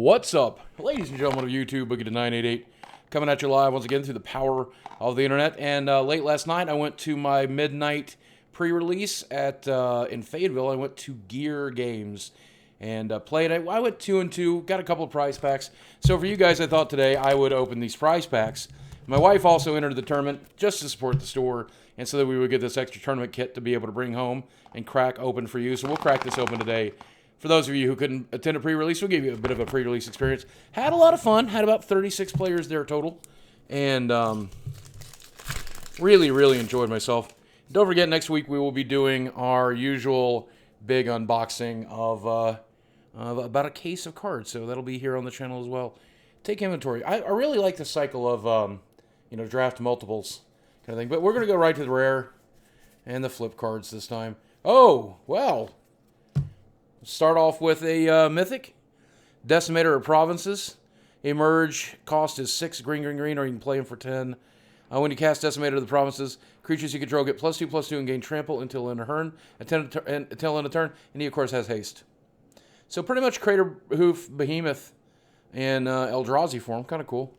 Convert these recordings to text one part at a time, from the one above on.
What's up, ladies and gentlemen of YouTube, Boogie to 988, coming at you live once again through the power of the internet. And late last night, I went to my midnight pre-release at in Fayetteville. I went to Gear Games and played. I went 2-2, got a couple of prize packs. So for you guys, I thought today I would open these prize packs. My wife also entered the tournament just to support the store, and so that we would get this extra tournament kit to be able to bring home and crack open for you. So we'll crack this open today. For those of you who couldn't attend a pre-release, we'll give you a bit of a pre-release experience. Had a lot of fun. Had about 36 players there total. And really, really enjoyed myself. Don't forget, next week we will be doing our usual big unboxing of about a case of cards. So that'll be here on the channel as well. Take inventory. I really like the cycle of, draft multiples kind of thing. But we're going to go right to the rare and the flip cards this time. Oh, well. Start off with a mythic. Decimator of Provinces. Emerge. Cost is 6 green, green, green, or you can play him for 10. When you cast Decimator of the Provinces, creatures you control get +2/+2 and gain trample until end of turn. Until end of turn, and he, of course, has haste. So pretty much Crater Hoof, Behemoth, and Eldrazi form. Kind of cool.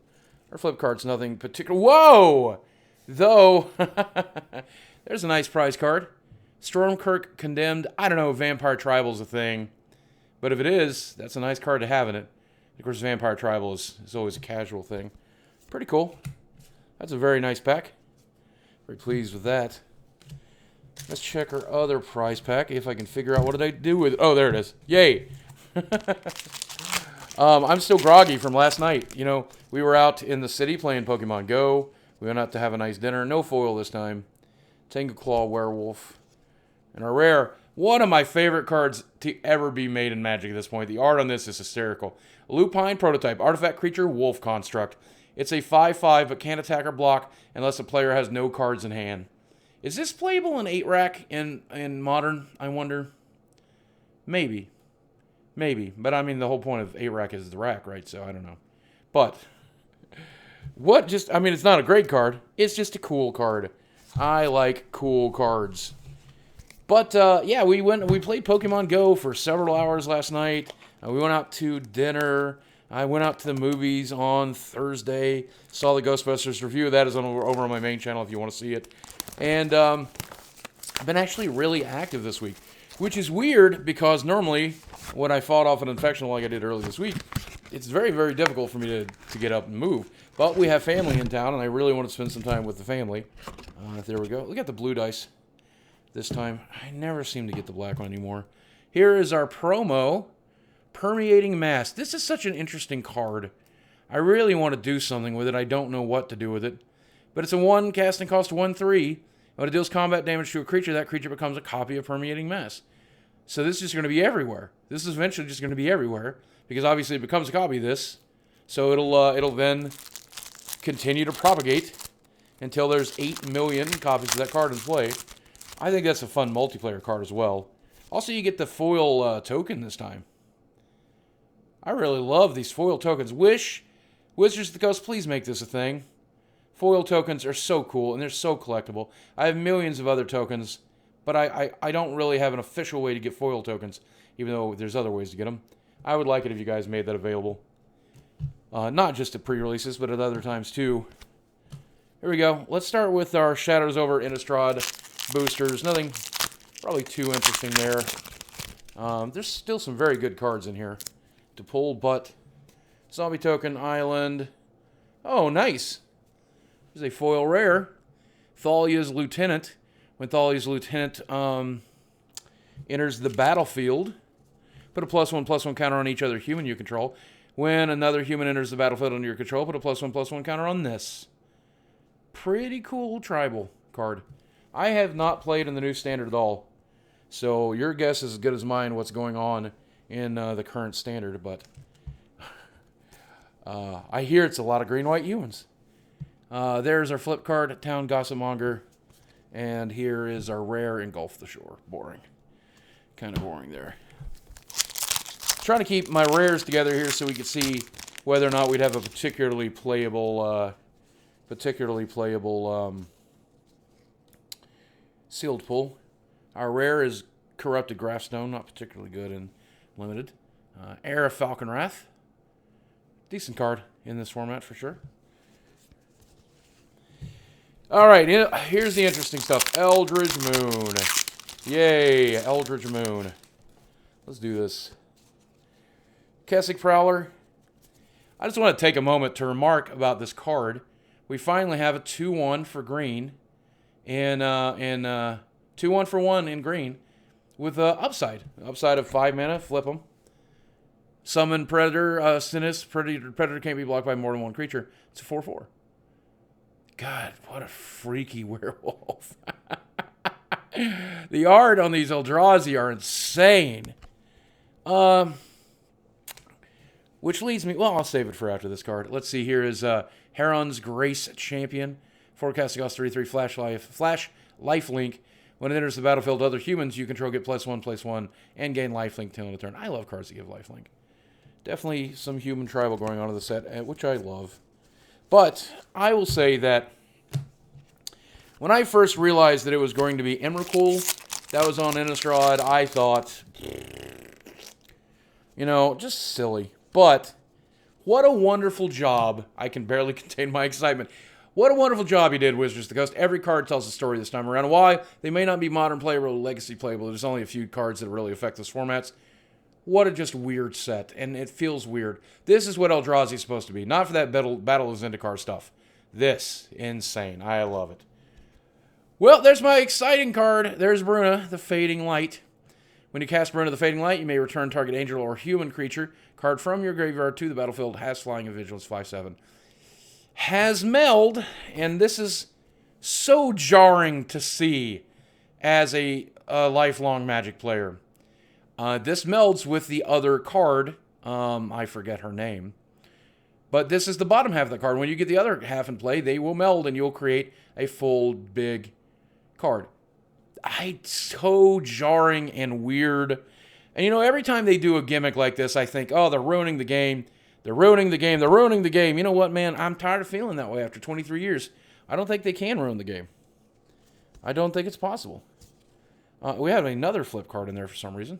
Our flip card's nothing particular. Whoa! Though, there's a nice prize card. Stormkirk Condemned. I don't know if Vampire Tribal's a thing, but if it is, that's a nice card to have in it. Of course, Vampire Tribal is always a casual thing. Pretty cool. That's a very nice pack. Very pleased with that. Let's check our other prize pack, if I can figure out what did I do with it. Oh, there it is. Yay! I'm still groggy from last night. You know, we were out in the city playing Pokemon Go. We went out to have a nice dinner. No foil this time. Tango Claw Werewolf. And our rare, one of my favorite cards to ever be made in Magic at this point. The art on this is hysterical. Lupine Prototype, Artifact Creature, Wolf Construct. It's a 5/5, but can't attack or block unless the player has no cards in hand. Is this playable in 8-rack in Modern, I wonder? Maybe. Maybe. But I mean, the whole point of 8-rack is the rack, right? So I don't know. But, it's not a great card. It's just a cool card. I like cool cards. But, yeah, we played Pokemon Go for several hours last night. We went out to dinner. I went out to the movies on Thursday. Saw the Ghostbusters review. That is over on my main channel if you want to see it. And I've been actually really active this week, which is weird because normally when I fought off an infection like I did earlier this week, it's very, very difficult for me to get up and move. But we have family in town, and I really want to spend some time with the family. There we go. Look at the blue dice. This time, I never seem to get the black one anymore. Here is our promo, Permeating Mass. This is such an interesting card. I really want to do something with it. I don't know what to do with it. But it's a 1 casting cost 1/3. When it deals combat damage to a creature, that creature becomes a copy of Permeating Mass. So this is just going to be everywhere. This is eventually just going to be everywhere. Because obviously it becomes a copy of this. So it'll then continue to propagate until there's 8 million copies of that card in play. I think that's a fun multiplayer card as well. Also, you get the foil token this time. I really love these foil tokens. Wish, Wizards of the Coast, please make this a thing. Foil tokens are so cool, and they're so collectible. I have millions of other tokens, but I don't really have an official way to get foil tokens, even though there's other ways to get them. I would like it if you guys made that available. Not just at pre-releases, but at other times too. Here we go. Let's start with our Shadows over Innistrad Boosters. Nothing probably too interesting there. There's still some very good cards in here to pull, but Zombie Token Island. Oh, nice. There's a foil rare. Thalia's Lieutenant. When Thalia's Lieutenant enters the battlefield, put a +1/+1 counter on each other human you control. When another human enters the battlefield under your control, put a +1/+1 counter on this. Pretty cool tribal card. I have not played in the new standard at all, so your guess is as good as mine what's going on in the current standard, but I hear it's a lot of green-white humans. There's our flip card, Town Gossipmonger, and here is our rare Engulf the Shore. Boring. Kind of boring there. Trying to keep my rares together here so we can see whether or not we'd have a particularly playable sealed pull. Our rare is Corrupted Graphstone, not particularly good in limited. Heir of Falconwrath. Decent card in this format for sure. Alright, here's the interesting stuff. Eldritch Moon. Yay, Eldritch Moon. Let's do this. Kecak Prowler. I just want to take a moment to remark about this card. We finally have a 2-1 for green. And 2-1 for 1 in green. With upside. Upside of 5 mana, flip them. Summon Predator, Sinus. Predator can't be blocked by more than one creature. It's a 4/4. God, what a freaky werewolf. The art on these Eldrazi are insane. Which leads me... Well, I'll save it for after this card. Let's see. Here is Heron's Grace Champion. 4 casting cost 3/3 flash lifelink. When it enters the battlefield, other humans you control get +1/+1 and gain lifelink till end of turn. I love cards that give lifelink. Definitely some human tribal going on in the set, which I love. But I will say that when I first realized that it was going to be Emrakul that was on Innistrad, I thought, you know, just silly. But what a wonderful job. I can barely contain my excitement. What a wonderful job you did, Wizards of the Coast. Every card tells a story this time around. Why? They may not be modern playable or legacy playable. There's only a few cards that really affect those formats. What a just weird set, and it feels weird. This is what Eldrazi is supposed to be. Not for that Battle of Zendikar stuff. This, insane. I love it. Well, there's my exciting card. There's Verona, the Fading Light. When you cast Verona, the Fading Light, you may return target angel or human creature card from your graveyard to the battlefield. Has flying and vigilance 5/7. Has meld, and this is so jarring to see as a lifelong Magic player. This melds with the other card. I forget her name. But this is the bottom half of the card. When you get the other half in play, they will meld and you'll create a full big card. It's so jarring and weird. And you know, every time they do a gimmick like this, I think, oh, they're ruining the game. They're ruining the game. They're ruining the game. You know what, man? I'm tired of feeling that way after 23 years. I don't think they can ruin the game. I don't think it's possible. We have another flip card in there for some reason.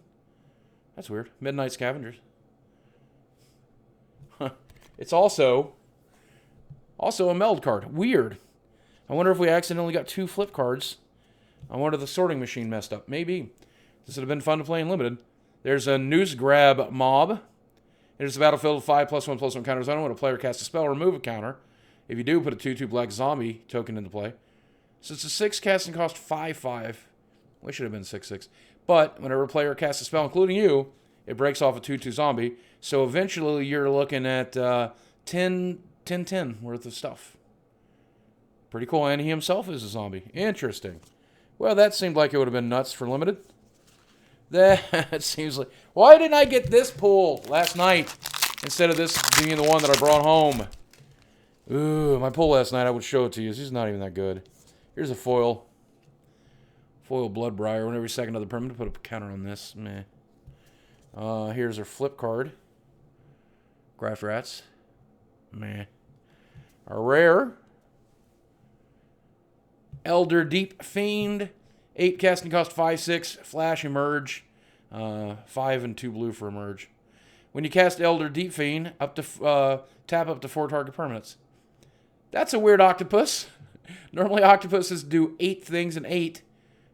That's weird. Midnight Scavengers. Huh. It's also a meld card. Weird. I wonder if we accidentally got 2 flip cards. I wonder if the sorting machine messed up. Maybe. This would have been fun to play in Limited. There's a Noose Grab Mob. Enters the battlefield with 5 +1/+1 counters on it. When a player casts a spell, remove a counter. If you do, put a 2/2 black zombie token into play. So it's a 6 casting cost 5/5. We should have been 6/6. But whenever a player casts a spell, including you, it breaks off a 2/2 zombie. So eventually you're looking at 10 worth of stuff. Pretty cool. And he himself is a zombie. Interesting. Well, that seemed like it would have been nuts for Limited. That seems like... Why didn't I get this pull last night instead of this being the one that I brought home? Ooh, my pull last night, I would show it to you. This is not even that good. Here's a foil. Foil Bloodbriar. Whenever you second another permanent, put a counter on this. Meh. Here's our flip card. Graft Rats. Meh. Our rare. Elder Deep Fiend. 8 casting cost 5/6. Flash Emerge. 5 and 2 blue for Emerge. When you cast Elder Deep Fiend, up to tap up to 4 target permanents. That's a weird octopus. Normally octopuses do 8 things in 8.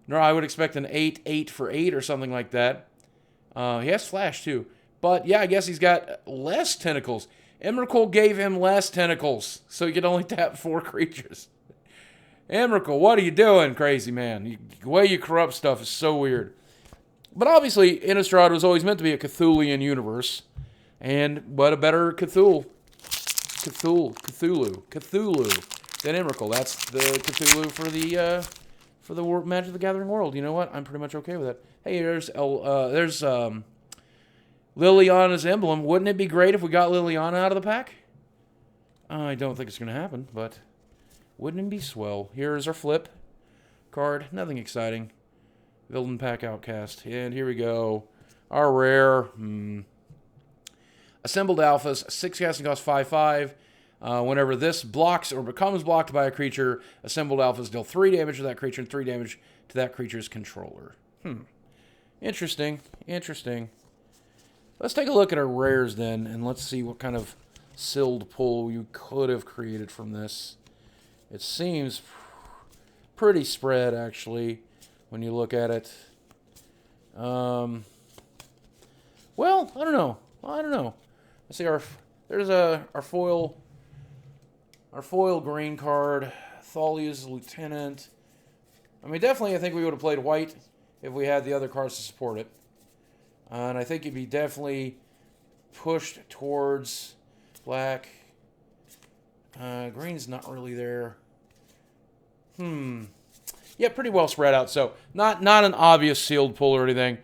No, I would expect an 8/8 for 8 or something like that. He has Flash too. But yeah, I guess he's got less tentacles. Emrakul gave him less tentacles, so he could only tap 4 creatures. Emrakul, what are you doing, crazy man? The way you corrupt stuff is so weird. But obviously, Innistrad was always meant to be a Cthulhian universe. And what a better Cthulhu than Emrakul. That's the Cthulhu for the Magic the Gathering world. You know what? I'm pretty much okay with that. Hey, there's Liliana's emblem. Wouldn't it be great if we got Liliana out of the pack? I don't think it's going to happen, but wouldn't it be swell? Here's our flip card. Nothing exciting. Vildan Pack Outcast. And here we go. Our rare. Assembled Alphas. 6 casting cost 5/5. Whenever this blocks or becomes blocked by a creature, Assembled Alphas deal 3 damage to that creature and 3 damage to that creature's controller. Interesting. Interesting. Let's take a look at our rares then, and let's see what kind of sealed pull you could have created from this. It seems pretty spread, actually, when you look at it. Well, I don't know. Let's see, there's our foil green card. Thalia's Lieutenant. I mean, definitely, I think we would have played white if we had the other cards to support it. And I think you'd be definitely pushed towards black. Green's not really there. Yeah, pretty well spread out. So not an obvious sealed pull or anything.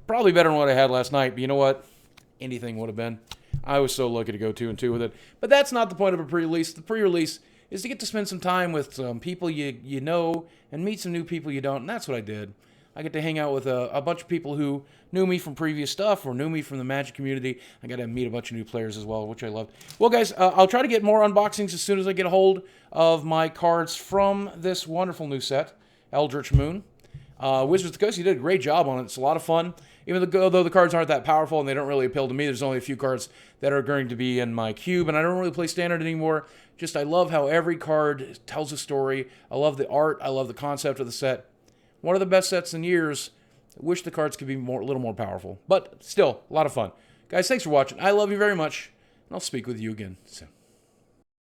Probably better than what I had last night. But you know what? Anything would have been. I was so lucky to go 2-2 with it. But that's not the point of a pre-release. The pre-release is to get to spend some time with some people you know and meet some new people you don't. And that's what I did. I get to hang out with a bunch of people who knew me from previous stuff or knew me from the Magic community. I got to meet a bunch of new players as well, which I loved. Well, guys, I'll try to get more unboxings as soon as I get a hold of my cards from this wonderful new set, Eldritch Moon. Wizards of the Coast, you did a great job on it. It's a lot of fun. Even though the cards aren't that powerful and they don't really appeal to me, there's only a few cards that are going to be in my cube, and I don't really play Standard anymore. Just I love how every card tells a story. I love the art. I love the concept of the set. One of the best sets in years. I wish the cards could be a little more powerful. But still, a lot of fun. Guys, thanks for watching. I love you very much, and I'll speak with you again soon.